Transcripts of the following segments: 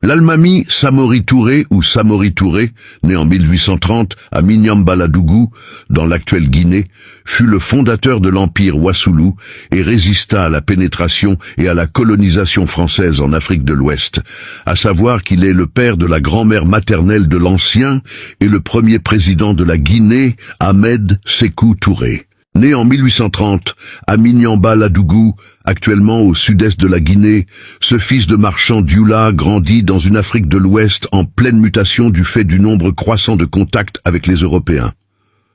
L'Almami Samori Touré ou Samori Touré, né en 1830 à Mignambaladougou, dans l'actuelle Guinée, fut le fondateur de l'empire Wassoulou et résista à la pénétration et à la colonisation française en Afrique de l'Ouest, à savoir qu'il est le père de la grand-mère maternelle de l'ancien et le premier président de la Guinée, Ahmed Sékou Touré. Né en 1830 à Mignambaladougou, actuellement au sud-est de la Guinée, ce fils de marchand Dioula grandit dans une Afrique de l'Ouest en pleine mutation du fait du nombre croissant de contacts avec les Européens.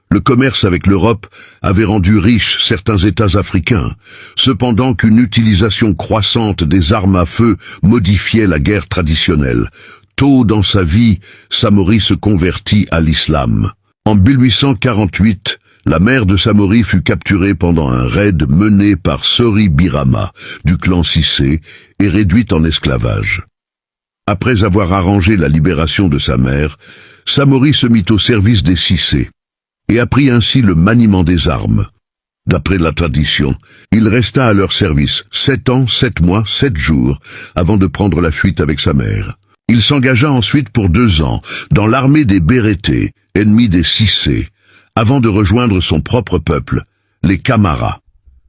Le commerce avec l'Europe avait rendu riches certains États africains, cependant qu'une utilisation croissante des armes à feu modifiait la guerre traditionnelle. Tôt dans sa vie, Samori se convertit à l'islam. En 1848, la mère de Samori fut capturée pendant un raid mené par Sori Birama, du clan Cissé, et réduite en esclavage. Après avoir arrangé la libération de sa mère, Samori se mit au service des Cissé, et apprit ainsi le maniement des armes. D'après la tradition, il resta à leur service 7 ans, 7 mois, 7 jours, avant de prendre la fuite avec sa mère. Il s'engagea ensuite pour 2 ans dans l'armée des Bérétés, ennemis des Cissé, avant de rejoindre son propre peuple, les Camara.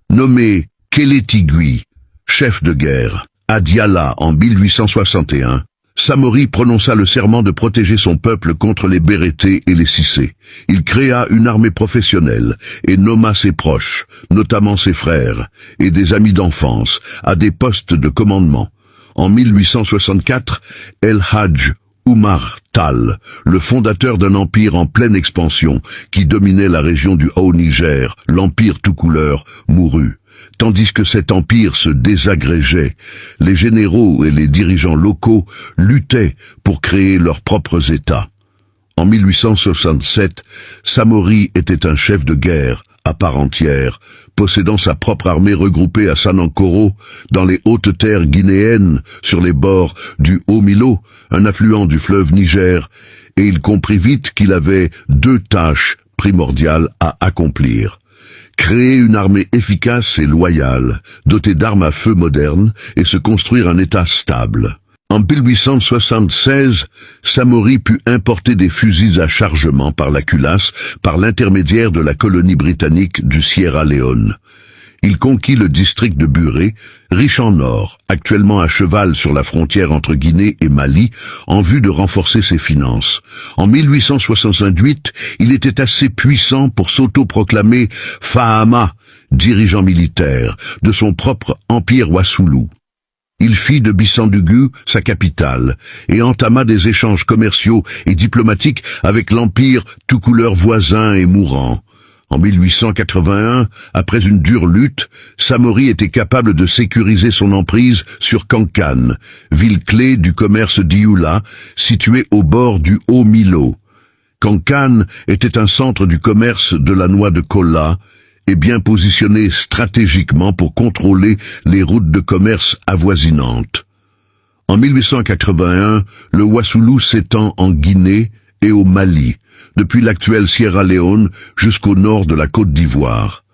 Nommé Kélétigui, chef de guerre, à Diala en 1861, Samori prononça le serment de protéger son peuple contre les Bérétés et les Cissé. Il créa une armée professionnelle et nomma ses proches, notamment ses frères, et des amis d'enfance, à des postes de commandement. En 1864, El Hadj Oumar Tall, le fondateur d'un empire en pleine expansion qui dominait la région du Haut-Niger, l'empire tout couleur, mourut. Tandis que cet empire se désagrégeait, les généraux et les dirigeants locaux luttaient pour créer leurs propres États. En 1867, Samori était un chef de guerre à part entière, possédant sa propre armée regroupée à Sanankoro, dans les hautes terres guinéennes, sur les bords du Haut-Milo, un affluent du fleuve Niger, et il comprit vite qu'il avait 2 tâches primordiales à accomplir. Créer une armée efficace et loyale, dotée d'armes à feu modernes, et se construire un État stable. En 1876, Samori put importer des fusils à chargement par la culasse par l'intermédiaire de la colonie britannique du Sierra Leone. Il conquit le district de Buré, riche en or, actuellement à cheval sur la frontière entre Guinée et Mali, en vue de renforcer ses finances. En 1868, il était assez puissant pour s'autoproclamer Fahama, dirigeant militaire, de son propre empire Wassoulou. Il fit de Bissandougou sa capitale et entama des échanges commerciaux et diplomatiques avec l'empire tout couleur voisin et mourant. En 1881, après une dure lutte, Samori était capable de sécuriser son emprise sur Kankan, ville clé du commerce d'Ioula, située au bord du Haut-Milo. Kankan était un centre du commerce de la noix de kola, et bien positionné stratégiquement pour contrôler les routes de commerce avoisinantes. En 1881, le Wassoulou s'étend en Guinée et au Mali, depuis l'actuelle Sierra Leone jusqu'au nord de la Côte d'Ivoire.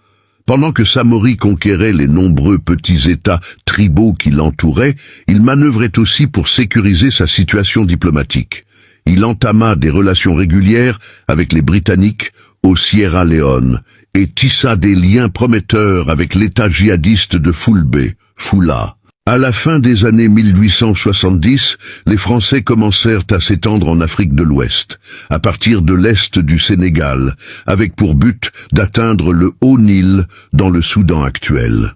Pendant que Samori conquérait les nombreux petits États tribaux qui l'entouraient, il manœuvrait aussi pour sécuriser sa situation diplomatique. Il entama des relations régulières avec les Britanniques au Sierra Leone et tissa des liens prometteurs avec l'État djihadiste de Fulbé, Fula. À la fin des années 1870, les Français commencèrent à s'étendre en Afrique de l'Ouest, à partir de l'est du Sénégal, avec pour but d'atteindre le Haut-Nil dans le Soudan actuel.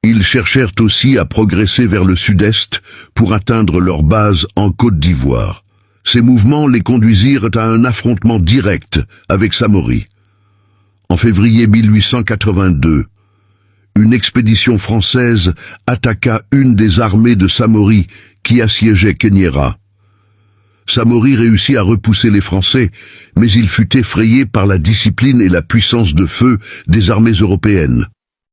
Ils cherchèrent aussi à progresser vers le sud-est pour atteindre leur base en Côte d'Ivoire. Ces mouvements les conduisirent à un affrontement direct avec Samori. En février 1882, une expédition française attaqua une des armées de Samori qui assiégeait Kéniéra. Samori réussit à repousser les Français, mais il fut effrayé par la discipline et la puissance de feu des armées européennes.